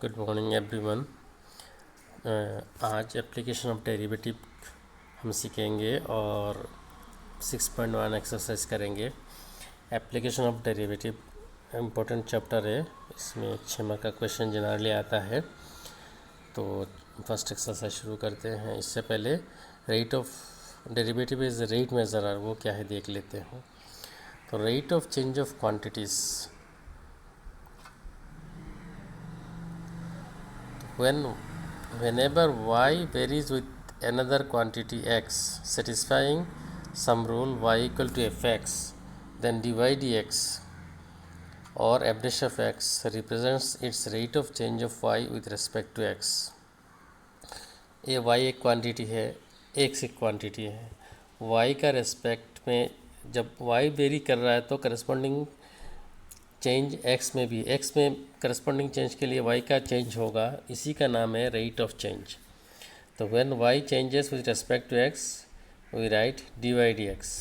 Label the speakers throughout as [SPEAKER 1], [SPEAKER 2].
[SPEAKER 1] Good morning everyone. आज application of derivative हम सीखेंगे और 6.1 एक्सरसाइज करेंगे। Application of derivative important chapter है, इसमें 6 मार्क का क्वेश्चन जनरली आता है। तो फर्स्ट एक्सरसाइज शुरू करते हैं। इससे पहले rate of derivative is rate measurer, वो क्या है देख लेते हैं। तो rate of change of quantities, whenever y varies with another quantity x satisfying some rule y equal to fx, then dy dx or f dash of x represents its rate of change of y with respect to x। ये y एक quantity है, x एक quantity है। y का respect में जब y vary कर रहा है तो करस्पॉन्डिंग चेंज x में भी, x में करस्पॉन्डिंग चेंज के लिए y का चेंज होगा, इसी का नाम है रेट ऑफ चेंज। तो when y changes with respect to x we write dy dx।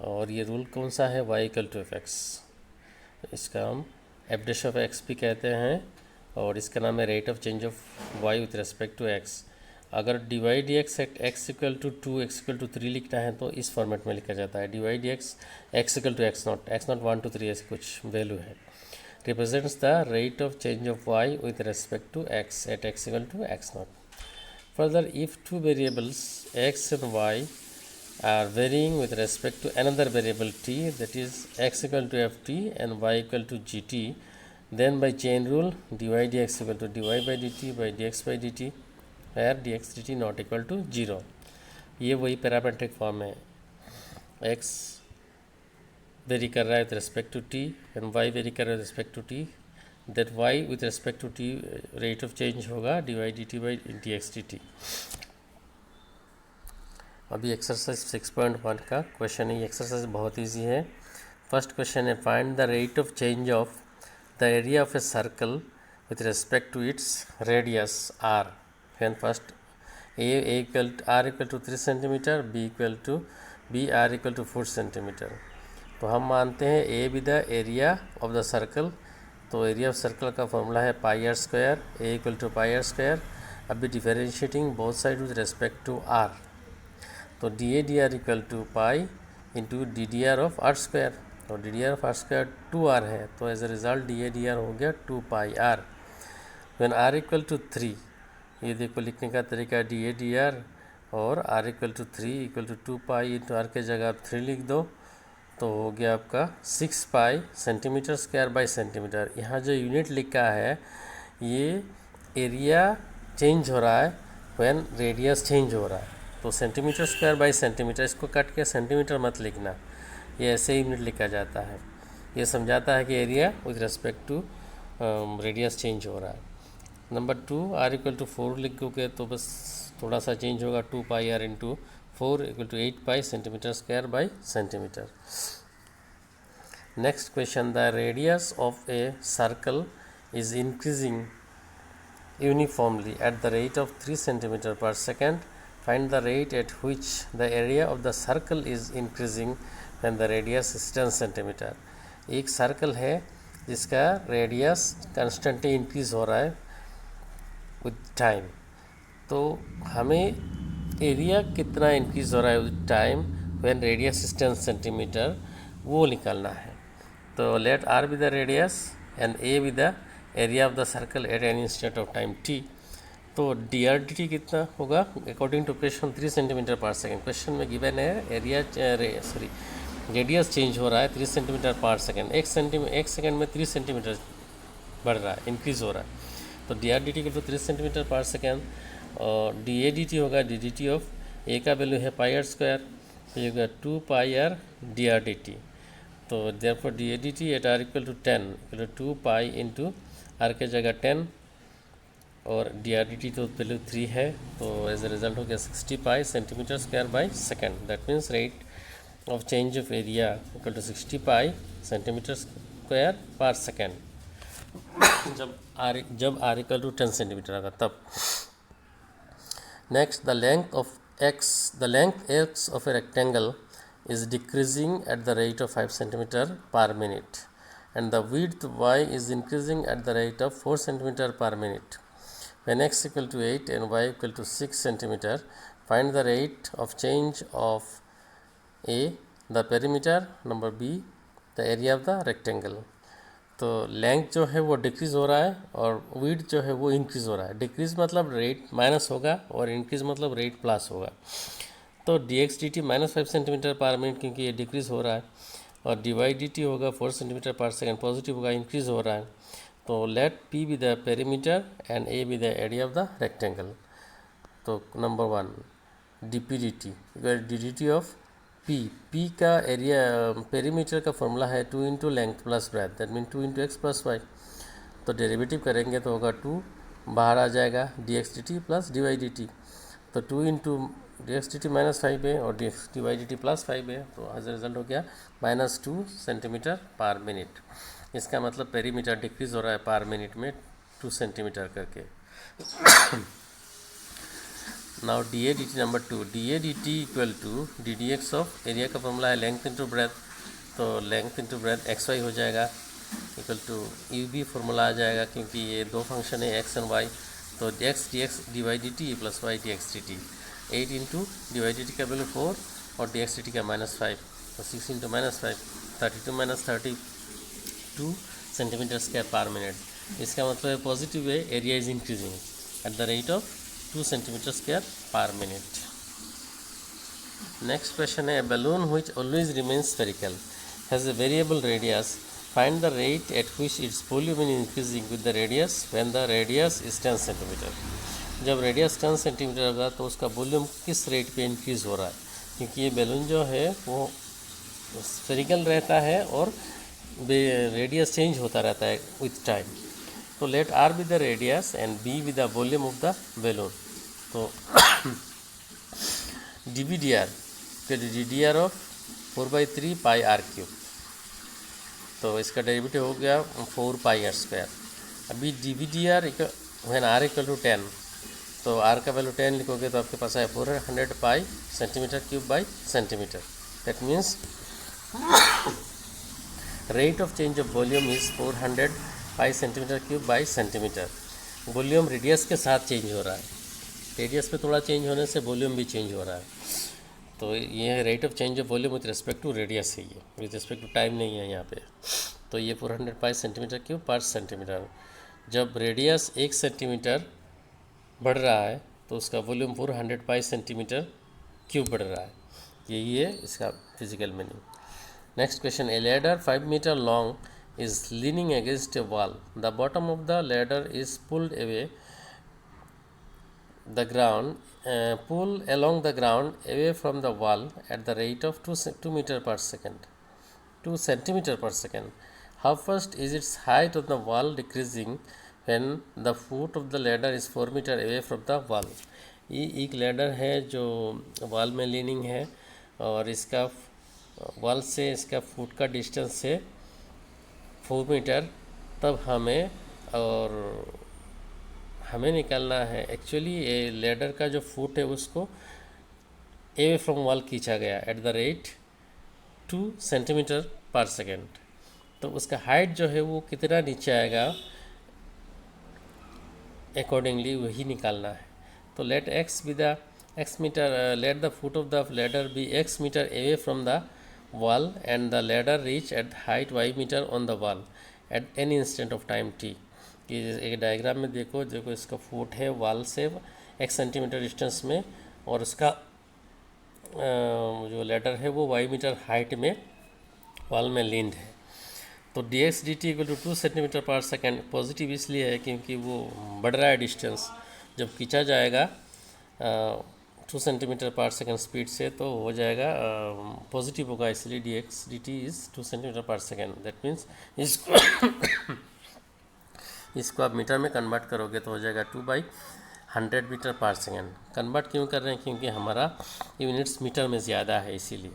[SPEAKER 1] और ये रूल कौन सा है? y equal to f x. इसका हम एफ डैश ऑफ x भी कहते हैं और इसका नाम है rate of change of y with respect to x। अगर dy dx at x equal to 2 x equal to 3 लिखना है तो इस फॉर्मेट में लिखा जाता है dy dx x equal to x naught 1 to 3 ऐसे कुछ वैल्यू है, represents the rate of change of y with respect to x at x equal to x naught. Further, if two variables x and y are varying with respect to another variable t, that is x equal to ft and y equal to gt, then by chain rule dy dx equal to dy by dt by dx by dt where dx dt not equal to 0। ये वही parametric form है, x vary कर रहा है with respect to t and y vary कर रहा है with respect to t, that y with respect to t rate of change होगा dy dt by dx dt। अभी एक्सरसाइज 6.1 का क्वेश्चन है। ये एक्सरसाइज बहुत इजी है। फर्स्ट क्वेश्चन है, find the rate of change of the area of a circle with respect to its radius r। When first a equal to r equal to 3 centimetre, b equal to b r equal to 4 centimetre. तो हम मानते हैं a with the area of the circle. तो area of circle का formula है pi r square, a equal to pi r square. अभी differentiating both side with respect to r, तो d a d r equal to pi into d d r of r square, और d d r of r square 2r है, तो as a result d a d r हो गया 2 pi r. When r equal to 3, ये देखो लिखने का तरीका डी ए डी आर और r equal to 3 equal to 2 pi into r के जगह आप 3 लिख दो, तो हो गया आपका 6 पाई सेंटीमीटर स्क्वायर बाई सेंटीमीटर। यहाँ जो यूनिट लिखा है ये एरिया चेंज हो रहा है व्हेन रेडियस चेंज हो रहा है, तो सेंटीमीटर स्क्वायर बाई सेंटीमीटर, इसको कट के सेंटीमीटर मत लिखना, ये ऐसे यूनिट लिखा जाता है। ये समझाता है कि area with respect to radius change हो रहा है। नंबर 2, आर इक्वल टू 4 लिखोगे तो बस थोड़ा सा चेंज होगा, 2 pi r into 4 equal to 8 pi centimetre square by centimetre. Next question, the radius of a circle is increasing uniformly at the rate of 3 centimetre per second. Find the rate at which the area of the circle is increasing when the radius is 10 centimetre. एक circle है जिसका radius constantly increase हो रहा है with time, तो हमें area कितना increase हो रहा है with time when radius is 10 centimetre वो निकालना है। तो let r be the radius and a be the area of the circle at any instant of time t। तो डी आर डी टी कितना होगा according to question 3 centimetre per second. Question में given है area radius change हो रहा है 3 centimetre per second. एक second में 3 सेंटीमीटर बढ़ रहा है, इंक्रीज हो रहा है। तो डी आर डी टी को 3 सेंटीमीटर पर सेकेंड, और डी ए डी टी होगा डी डी टी ऑफ ए का वैल्यू है पाई आर स्क्वायर, तो ये होगा 2 pi r d r d t. तो therefore d a d t at r equal to 10 equal to 2 pi into r के जगह 10 और डी आर डी टी तो वैल्यू 3 है, तो एज अ रिजल्ट हो गया 60 pi centimetre square by second. That means rate of change of area equal to 60 pi centimetre square per second जब r equal to 10 centimetre आगा तब। Next, the length x of a rectangle is decreasing at the rate of 5 centimeter per minute and the width y is increasing at the rate of 4 centimeter per minute. When x equal to 8 and y equal to 6 centimeter, find the rate of change of A, the perimeter, number B, the area of the rectangle. तो length जो है वो decrease हो रहा है और width जो है वो इंक्रीज़ हो रहा है. डिक्रीज़ मतलब रेट माइनस होगा और इंक्रीज़ मतलब रेट प्लस होगा. तो d x d T -5 centimetre पर मिनट क्योंकि ये डिक्रीज़ हो रहा है और डी वाई डी टी होगा 4 सेंटीमीटर पर सेकेंड पॉजिटिव होगा, इंक्रीज़ हो रहा है. तो let p be the perimeter and a be the area of the rectangle. तो number 1 d p d t d d t of p का area perimeter का formula है 2 into length plus breadth, that mean 2 into x plus y. तो derivative करेंगे तो होगा 2 बाहर आ जाएगा d x d t plus d y d t. तो 2 into d x d T -5 है और डी वाई डी टी +5 है. तो एज रिजल्ट हो गया -2 सेंटीमीटर पर मिनट. इसका मतलब पेरीमीटर डिक्रीज़ हो रहा है पर मिनट में 2 सेंटीमीटर करके. Now dA dt number 2, dA dt equal to d d x of area का फॉर्मूला है लेंथ इंटू ब्रेथ. तो length into breadth x y हो जाएगा equal to u v formula आ जाएगा क्योंकि ये दो फंक्शन है एक्स एंड वाई. तो x d y d t plus y d x d t. 8 into d y d t का वैल्यू 4 और डी एक्स डी टी का -5. तो 6 इंटू -5 32 32 सेंटीमीटर स्क्वायर पर मिनट. इसका मतलब है पॉजिटिव है, area is increasing at the rate of 2 centimeter square per minute. Next question है, a balloon which always remains spherical has a variable radius. Find the rate at which its volume is increasing with the radius when the radius is 10 centimeter. जब radius 10 centimetre होगा तो उसका volume किस rate पे increase हो रहा है, क्योंकि ये बैलून जो है वो स्फेरिकल रहता है और रेडियस चेंज होता रहता है विथ टाइम. तो let r be the radius and v be the volume of the balloon. तो d v d r d d r of 4/3 pi r cube. तो इसका डेरिवेटिव हो गया 4 पाई आर स्क्वायर. अभी d v d r when r equal to 10, तो are का value 10 लिखोगे तो आपके पास है 400 पाई centimetre cube by centimetre. That means rate of change of volume is 400 pi centimetre cube by centimetre. Volume radius के साथ change हो रहा है. रेडियस पे थोड़ा चेंज होने से वॉल्यूम भी चेंज हो रहा है. तो ये rate of change of volume with respect to radius है, ये विथ रिस्पेक्ट टू टाइम नहीं है यहाँ पे. तो ये 400 पाई सेंटीमीटर क्यूब पर सेंटीमीटर. जब रेडियस 1 सेंटीमीटर बढ़ रहा है तो उसका वॉल्यूम 400 पाई सेंटीमीटर क्यूब बढ़ रहा है. यही है इसका physical meaning. Next question, a ladder 5 metre long is leaning against a wall. The bottom of the ladder is pulled away the ground, pull along the ground away from the wall at the rate of 2 meter per second, 2 centimeter per second. How fast is its height on the wall decreasing when the foot of the ladder is 4 meter away from the wall? ये एक ladder है जो wall में leaning है और इसका wall से इसका फुट का डिस्टेंस है 4 मीटर. तब हमें निकालना है एक्चुअली ये लैडर का जो फुट है उसको अवे फ्रॉम वॉल खींचा गया eight the rate 2 centimetre per second. तो उसका हाइट जो है वो कितना नीचे आएगा अकॉर्डिंगली वही निकालना है. तो let x be the x metre, let the foot of the ladder be x metre away from the wall and the ladder reach at height y meter on the wall at any instant of time t. कि एक diagram में देखो इसका foot है wall से x centimetre distance में और उसका जो लैडर है वो y मीटर हाइट में वॉल में लीन्ड है. तो d x d t equal to 2 centimetre per second. Positive इसलिए है क्योंकि वो बढ़ रहा है डिस्टेंस. जब खींचा जाएगा 2 सेंटीमीटर पर सेकेंड स्पीड से तो हो जाएगा पॉजिटिव होगा, इसलिए D x d T is 2 centimetre per second. That means इसको आप मीटर में कन्वर्ट करोगे तो हो जाएगा 2/100 मीटर पर सेकेंड. कन्वर्ट क्यों कर रहे हैं, क्योंकि हमारा यूनिट्स मीटर में ज़्यादा है इसीलिए.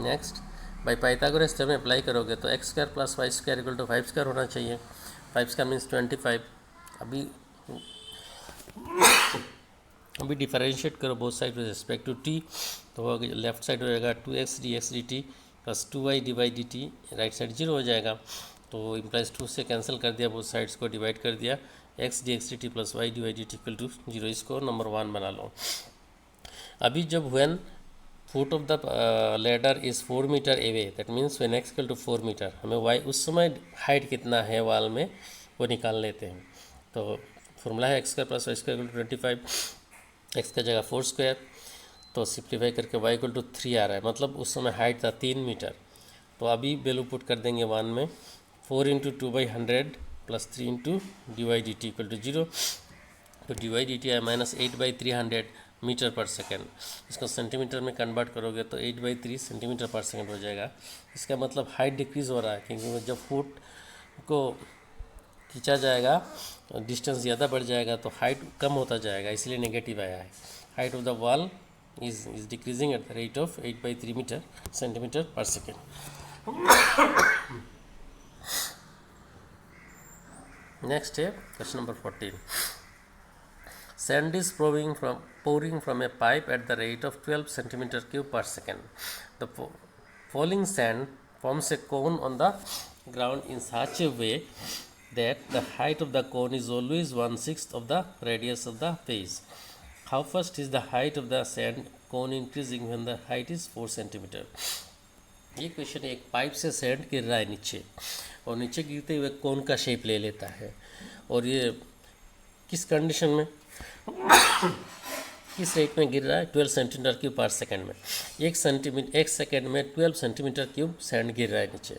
[SPEAKER 1] Next, by Pythagoras theorem apply करोगे तो x square plus y square equal to 5 square होना चाहिए. 5 स्क्वायर मीन्स 25. अभी डिफरेंशिएट करो both side with respect to t. तो लेफ्ट साइड हो जाएगा 2x d x d t plus 2y dy dt, right side 0 हो जाएगा, तो इम्प्लाइज 2 से कैंसिल कर दिया, बोथ साइड्स को डिवाइड कर दिया, x dx dt plus y dy dt equal to 0। इसको नंबर 1 बना लो। अभी जब when foot of the ladder is 4 metre away, that means when x equal to 4 metre, हमें y उस समय हाइट कितना है वाल में वो निकाल लेते हैं। तो फॉर्मूला है x² plus y² equal to 25, x का जगह 4 स्क्वायर, तो सिंप्लीफाई करके y इक्वल टू 3 आ रहा है, मतलब उस समय हाइट था 3 मीटर। तो अभी वैल्यू पुट कर देंगे 1 में, 4 into 2/100 plus 3 into d y d t equal to 0। तो डी वाई डी टी है -8/300 मीटर पर सेकेंड। इसको सेंटीमीटर में कन्वर्ट करोगे तो 8/3 सेंटीमीटर पर सेकेंड हो जाएगा। इसका मतलब हाइट डिक्रीज़ हो रहा है, क्योंकि जब फुट को खींचा जाएगा, डिस्टेंस ज़्यादा बढ़ जाएगा तो हाइट कम होता जाएगा, इसलिए नेगेटिव आया है। Height of the wall is decreasing at the rate of 8/3 centimeter per second. Next है question number 14. Sand is pouring from a pipe at the rate of 12 centimeter cube per second. The falling sand forms a cone on the ground in such a way that the height of the cone is always 1/6 of the radius of the face. How fast is the height of the sand cone increasing when the height is 4 centimeter? ये question है, एक pipe से sand गिर रहा है नीचे, और नीचे गिरते हुए कोन का शेप ले लेता है, और ये किस कंडीशन में, किस रेट में गिर रहा है, 12 सेंटीमीटर क्यूब पर सेकेंड में। 1 सेकेंड में 12 सेंटीमीटर क्यूब सैंड गिर रहा है नीचे।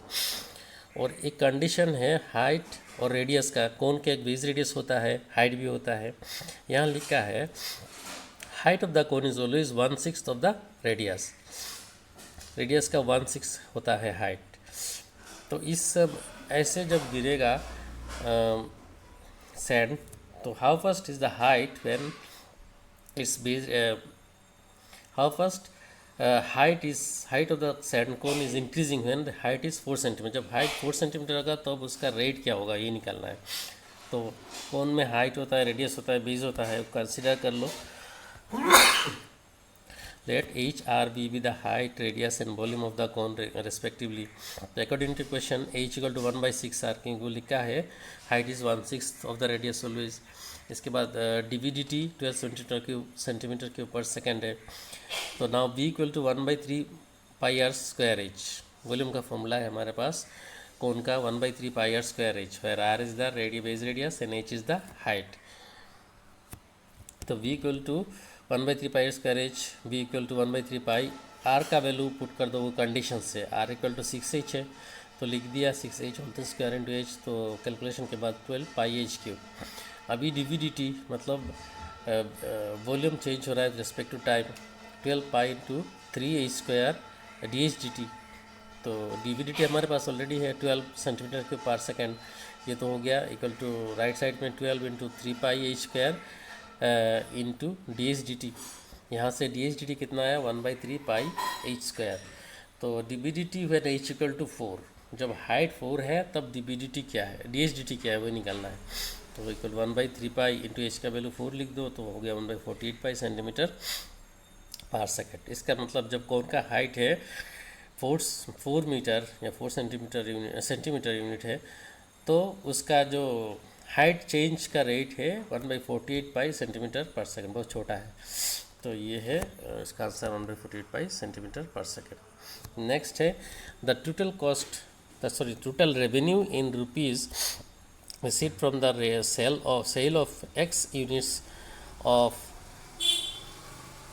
[SPEAKER 1] और एक कंडीशन है हाइट और रेडियस का, कोन का एक बेस रेडियस होता है, हाइट भी होता है। यहाँ लिखा है height of the cone is always 1/6 of the radius, radius का 1/6 होता है हाइट। तो इस सब ऐसे जब गिरेगा सैंड, तो how first is the height when it's base, how first height of the sand cone is increasing when the height is 4 centimetre. जब हाइट 4 सेंटीमीटर होगा तब उसका रेट क्या होगा ये निकालना है। तो कोन में हाइट होता है, रेडियस होता है, बेस होता है, कंसिडर कर लो। Let each R be the height, radius and volume of the cone respectively. According to question, h equal to 1/6 r, क्योंकि लिखा है height is 1/6 of the radius always। इसके बाद dVdt 12 centimetre cube per second है। तो now v equal to 1/3 pi r square h, volume का formula है हमारे पास कोन का 1/3 pi r square h, where r is the base radius and h is the height। तो v equal to 1/3 pi square h, v equal to 1/3 pi, r का value put कर दो वो कंडीशन से, आर इक्वल टू 6h है तो लिख दिया 6h whole square into h, तो कैलकुलेशन के बाद 12 पाई एच क्यूब। अभी डी वी डी टी मतलब वॉल्यूम चेंज हो रहा है respect to time, 12 pi into 3h square d h d t. तो डी वी डी टी हमारे पास ऑलरेडी है 12 सेंटीमीटर क्यूब पर सेकेंड, ये तो हो गया इक्वल टू राइट साइड में 12 into 3 pi h square into d h d t. यहाँ से डी एच डी टी कितना आया 1/3 पाई एच स्क्वायर। तो d v d t when h equal to 4, जब हाइट 4 है तब डी बी डी टी क्या है, डी एच डी टी क्या है वो निकालना है। तो इक्वल 1/3 पाई इंटू एच का वैल्यू 4 लिख दो, तो हो गया 1/48 पाई सेंटीमीटर पर सेकेंड। इसका मतलब जब कौन का हाइट है 4 मीटर या 4 सेंटीमीटर यूनिट है, तो उसका जो हाइट चेंज का रेट है 1/48 पाई सेंटीमीटर पर सेकेंड, बहुत छोटा है। तो ये है इसका आंसर 1/48 पाई सेंटीमीटर पर सेकेंड। नेक्स्ट है the total revenue in rupees received from the sale of x units of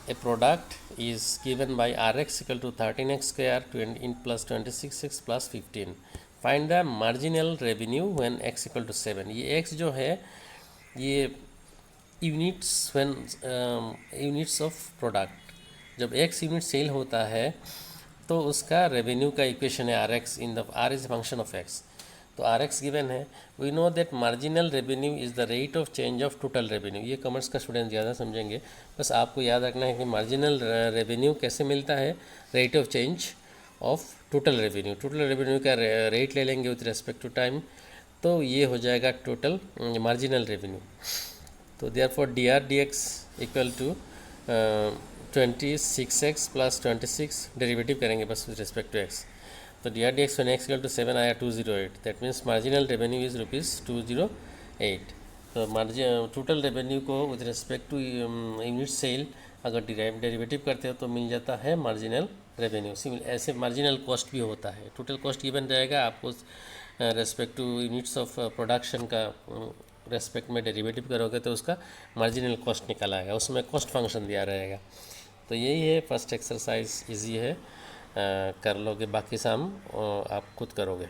[SPEAKER 1] a product is given by rx equal to 13x square plus 26x plus 15. Find the marginal revenue when x equal to 7. ये x जो है ये units of product, जब x unit sell होता है तो उसका revenue का इक्वेशन है rx in the r is function of x। तो rx गिवन है। We know that marginal revenue is the rate of change of total revenue. ये कॉमर्स का स्टूडेंट ज़्यादा समझेंगे, बस आपको याद रखना है कि मार्जिनल रेवेन्यू कैसे मिलता है, rate of change of total revenue. Total revenue का रेट ले लेंगे विथ रेस्पेक्ट टू टाइम, तो ये हो जाएगा टोटल मार्जिनल रेवेन्यू। तो therefore d r d x equal to 26x प्लस 26, डेरिवेटिव करेंगे बस विथ रेस्पेक्ट टू एक्स। तो d r d x when x equal to 7 आया 208, that means marginal revenue is ₹208। तो टोटल रेवेन्यू को with respect to unit sell अगर derivative करते हो तो मिल जाता है मार्जिनल रेवेन्यू। ऐसे मार्जिनल कॉस्ट भी होता है। टोटल कॉस्ट गिवन रहेगा, आपको respect two units of production का रेस्पेक्ट में डेरिवेटिव करोगे तो उसका मार्जिनल कॉस्ट निकल आएगा, उसमें कॉस्ट फंक्शन दिया रहेगा। तो यही है फर्स्ट एक्सरसाइज, इजी है, कर लोगे, बाकी शाम आप खुद करोगे।